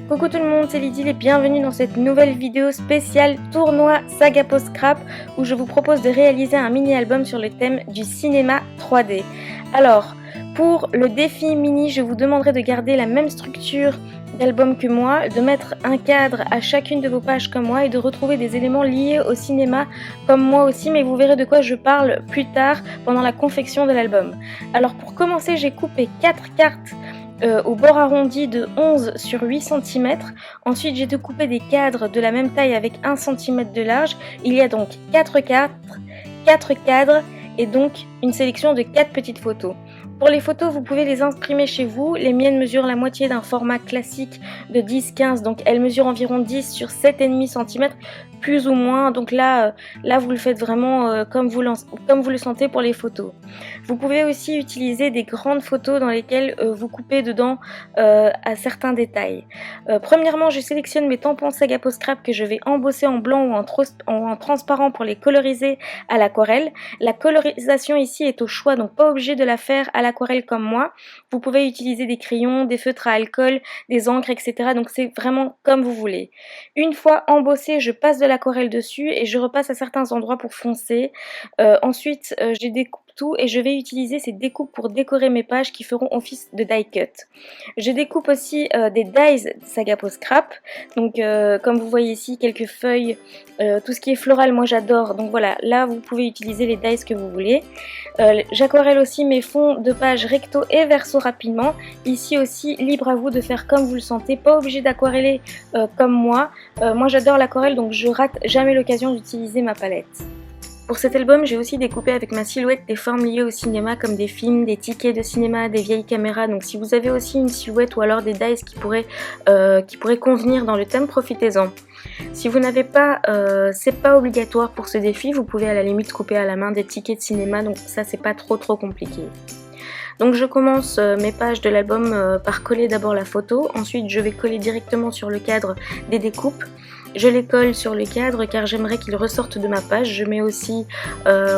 Coucou tout le monde, c'est Lydie et bienvenue dans cette nouvelle vidéo spéciale tournoi Saga Post Scrap où je vous propose de réaliser un mini-album sur le thème du cinéma 3D. Alors, pour le défi mini, je vous demanderai de garder la même structure d'album que moi, de mettre un cadre à chacune de vos pages comme moi et de retrouver des éléments liés au cinéma comme moi aussi, mais vous verrez de quoi je parle plus tard pendant la confection de l'album. Alors pour commencer, j'ai coupé 4 cartes au bord arrondi de 11 sur 8 cm. Ensuite, j'ai découpé des cadres de la même taille avec 1 cm de large. Il y a donc 4 cadres et donc une sélection de 4 petites photos. Pour les photos, vous pouvez les imprimer chez vous. Les miennes mesurent la moitié d'un format classique de 10-15, donc elles mesurent environ 10 sur 7,5 cm, plus ou moins. Donc là vous le faites vraiment comme vous le sentez pour les photos. Vous pouvez aussi utiliser des grandes photos dans lesquelles vous coupez dedans à certains détails. Premièrement, je sélectionne mes tampons Saga Post Scrap que je vais embosser en blanc ou en transparent pour les coloriser à l'aquarelle. La colorisation ici est au choix, donc pas obligé de la faire à l'aquarelle comme moi. Vous pouvez utiliser des crayons, des feutres à alcool, des encres, etc. Donc c'est vraiment comme vous voulez. Une fois embossé, je passe de l'aquarelle dessus et je repasse à certains endroits pour foncer. Ensuite, je découpe tout et je vais utiliser ces découpes pour décorer mes pages qui feront office de die cut. Je découpe aussi des dies Saga Post Scrap. Donc comme vous voyez ici, quelques feuilles, tout ce qui est floral, moi j'adore. Donc voilà, là vous pouvez utiliser les dies que vous voulez. J'aquarelle aussi mes fonds de page recto et verso rapidement. Ici aussi, libre à vous de faire comme vous le sentez. Pas obligé d'aquareller comme moi. Moi j'adore l'aquarelle, donc je rate jamais l'occasion d'utiliser ma palette. Pour cet album, j'ai aussi découpé avec ma silhouette des formes liées au cinéma comme des films, des tickets de cinéma, des vieilles caméras. Donc si vous avez aussi une silhouette ou alors des dies qui pourraient convenir dans le thème, profitez-en. Si vous n'avez pas, c'est pas obligatoire pour ce défi, vous pouvez à la limite couper à la main des tickets de cinéma, donc ça c'est pas trop compliqué. Donc je commence mes pages de l'album par coller d'abord la photo, ensuite je vais coller directement sur le cadre des découpes. Je les colle sur le cadre car j'aimerais qu'ils ressortent de ma page. Je mets aussi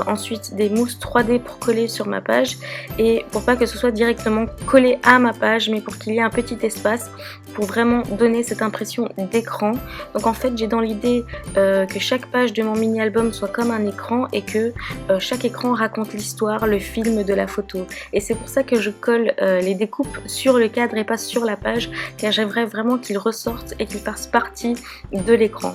ensuite des mousses 3D pour coller sur ma page et pour pas que ce soit directement collé à ma page mais pour qu'il y ait un petit espace pour vraiment donner cette impression d'écran. Donc en fait j'ai dans l'idée que chaque page de mon mini-album soit comme un écran et que chaque écran raconte l'histoire, le film de la photo. Et c'est pour ça que je colle les découpes sur le cadre et pas sur la page car j'aimerais vraiment qu'ils ressortent et qu'ils fassent partie de l'écran.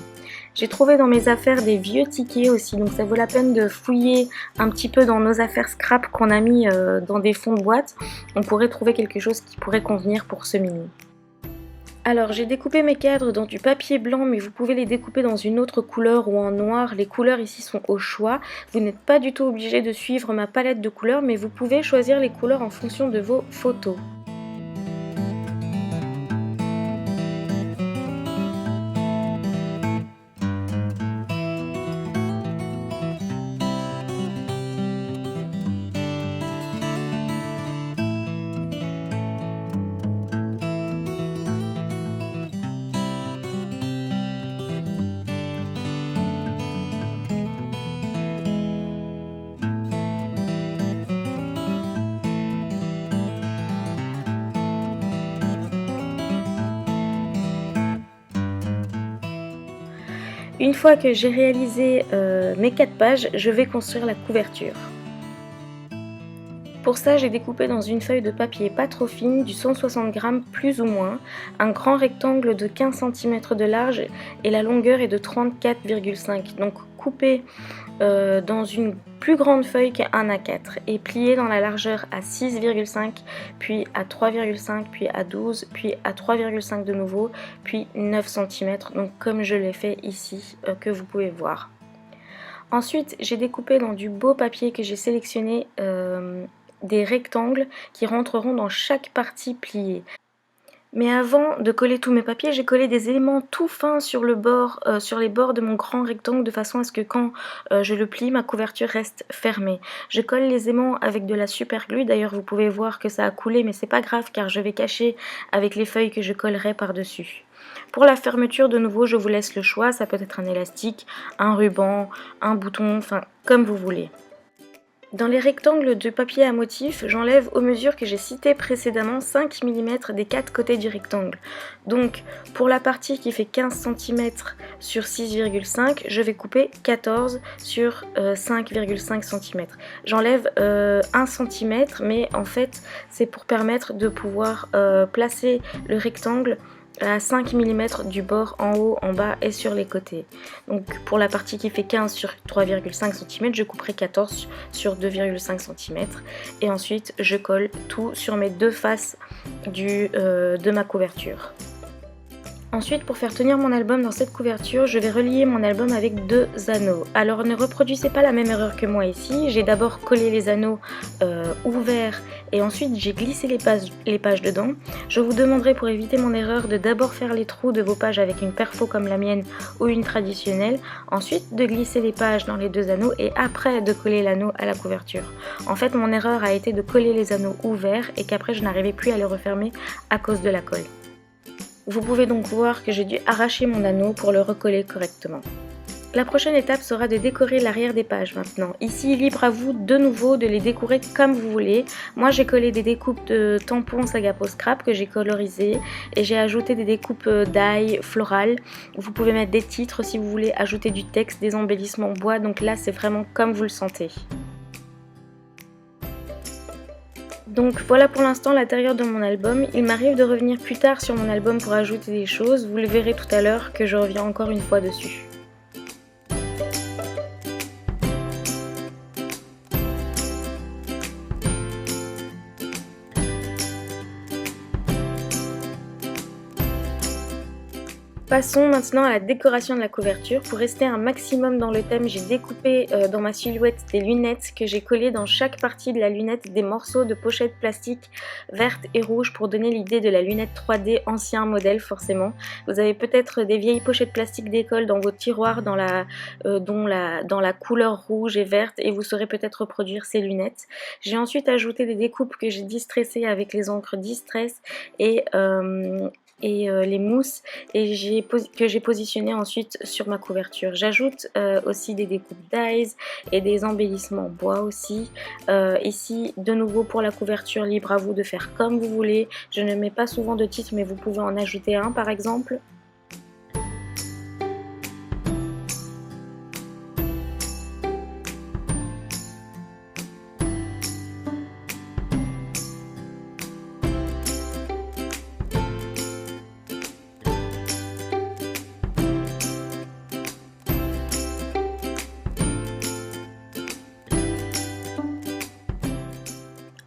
J'ai trouvé dans mes affaires des vieux tickets aussi, donc ça vaut la peine de fouiller un petit peu dans nos affaires scrap qu'on a mis dans des fonds de boîte. On pourrait trouver quelque chose qui pourrait convenir pour ce mini. Alors j'ai découpé mes cadres dans du papier blanc, mais vous pouvez les découper dans une autre couleur ou en noir. Les couleurs ici sont au choix. Vous n'êtes pas du tout obligé de suivre ma palette de couleurs, mais vous pouvez choisir les couleurs en fonction de vos photos. Une fois que j'ai réalisé mes 4 pages, je vais construire la couverture. Pour ça, j'ai découpé dans une feuille de papier pas trop fine, du 160 g plus ou moins, un grand rectangle de 15 cm de large et la longueur est de 34,5. Donc coupé dans une plus grande feuille qu'un A4 et plié dans la largeur à 6,5, puis à 3,5, puis à 12, puis à 3,5 de nouveau, puis 9 cm, donc comme je l'ai fait ici, que vous pouvez voir. Ensuite, j'ai découpé dans du beau papier que j'ai sélectionné des rectangles qui rentreront dans chaque partie pliée. Mais avant de coller tous mes papiers, j'ai collé des éléments tout fins sur le bord, sur les bords de mon grand rectangle de façon à ce que quand je le plie, ma couverture reste fermée. Je colle les aimants avec de la super glue, d'ailleurs vous pouvez voir que ça a coulé mais c'est pas grave car je vais cacher avec les feuilles que je collerai par-dessus. Pour la fermeture, de nouveau, je vous laisse le choix, ça peut être un élastique, un ruban, un bouton, enfin comme vous voulez. Dans les rectangles de papier à motif, j'enlève aux mesures que j'ai citées précédemment 5 mm des 4 côtés du rectangle. Donc pour la partie qui fait 15 cm sur 6,5, je vais couper 14 sur 5,5 cm. J'enlève 1 cm, mais en fait c'est pour permettre de pouvoir placer le rectangle à 5 mm du bord en haut, en bas et sur les côtés. Donc pour la partie qui fait 15 sur 3,5 cm, je couperai 14 sur 2,5 cm et ensuite je colle tout sur mes deux faces de ma couverture. Ensuite, pour faire tenir mon album dans cette couverture, je vais relier mon album avec deux anneaux. Alors ne reproduisez pas la même erreur que moi ici. J'ai d'abord collé les anneaux ouverts et ensuite j'ai glissé les pages dedans. Je vous demanderai pour éviter mon erreur de d'abord faire les trous de vos pages avec une perfo comme la mienne ou une traditionnelle, ensuite de glisser les pages dans les deux anneaux et après de coller l'anneau à la couverture. En fait, mon erreur a été de coller les anneaux ouverts et qu'après je n'arrivais plus à les refermer à cause de la colle. Vous pouvez donc voir que j'ai dû arracher mon anneau pour le recoller correctement. La prochaine étape sera de décorer l'arrière des pages maintenant. Ici, libre à vous de nouveau de les décorer comme vous voulez. Moi, j'ai collé des découpes de tampons Sagapo Scrap que j'ai colorisées et j'ai ajouté des découpes d'ail florales. Vous pouvez mettre des titres si vous voulez ajouter du texte, des embellissements bois. Donc là, c'est vraiment comme vous le sentez. Donc voilà pour l'instant l'intérieur de mon album. Il m'arrive de revenir plus tard sur mon album pour ajouter des choses. Vous le verrez tout à l'heure que je reviens encore une fois dessus. Passons maintenant à la décoration de la couverture. Pour rester un maximum dans le thème, j'ai découpé dans ma silhouette des lunettes que j'ai collées dans chaque partie de la lunette des morceaux de pochette plastique verte et rouge pour donner l'idée de la lunette 3D ancien modèle forcément. Vous avez peut-être des vieilles pochettes plastiques d'école dans vos tiroirs dans la couleur rouge et verte et vous saurez peut-être reproduire ces lunettes. J'ai ensuite ajouté des découpes que j'ai distressées avec les encres Distress et les mousses et que j'ai positionné ensuite sur ma couverture. J'ajoute aussi des découpes d'ail et des embellissements bois aussi. Ici de nouveau pour la couverture, libre à vous de faire comme vous voulez. Je ne mets pas souvent de titre mais vous pouvez en ajouter un par exemple.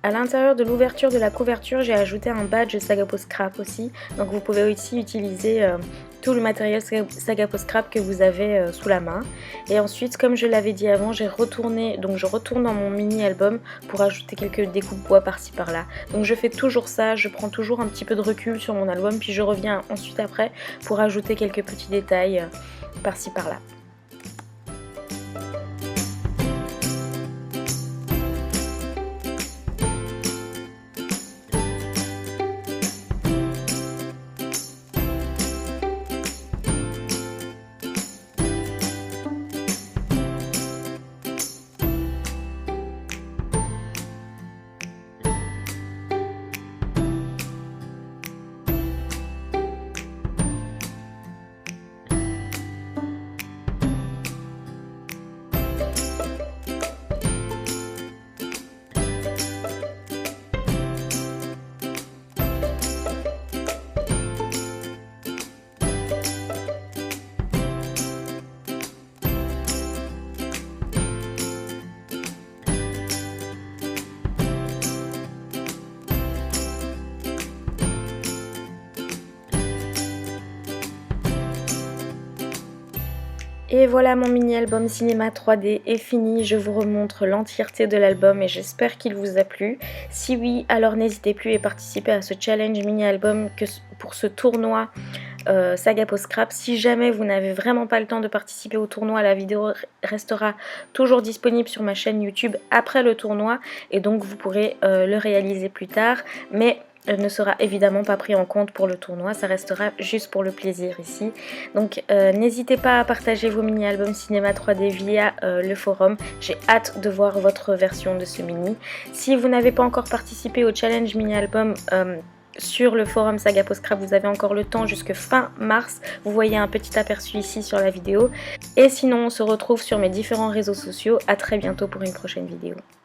À l'intérieur de l'ouverture de la couverture, j'ai ajouté un badge Sagapo Scrap aussi. Donc vous pouvez aussi utiliser tout le matériel Sagapo Scrap que vous avez sous la main. Et ensuite, comme je l'avais dit avant, je retourne dans mon mini album pour ajouter quelques découpes bois par-ci par-là. Donc je fais toujours ça, je prends toujours un petit peu de recul sur mon album, puis je reviens ensuite après pour ajouter quelques petits détails par-ci par-là. Et voilà, mon mini album cinéma 3D est fini, je vous remontre l'entièreté de l'album et j'espère qu'il vous a plu. Si oui, alors n'hésitez plus à participer à ce challenge mini album pour ce tournoi Sagapo Scrap. Si jamais vous n'avez vraiment pas le temps de participer au tournoi, la vidéo restera toujours disponible sur ma chaîne YouTube après le tournoi et donc vous pourrez le réaliser plus tard. Mais ne sera évidemment pas pris en compte pour le tournoi, ça restera juste pour le plaisir ici. Donc n'hésitez pas à partager vos mini-albums cinéma 3D via le forum, j'ai hâte de voir votre version de ce mini. Si vous n'avez pas encore participé au challenge mini-album sur le forum Saga Post Scrap, vous avez encore le temps jusque fin mars, vous voyez un petit aperçu ici sur la vidéo. Et sinon on se retrouve sur mes différents réseaux sociaux, à très bientôt pour une prochaine vidéo.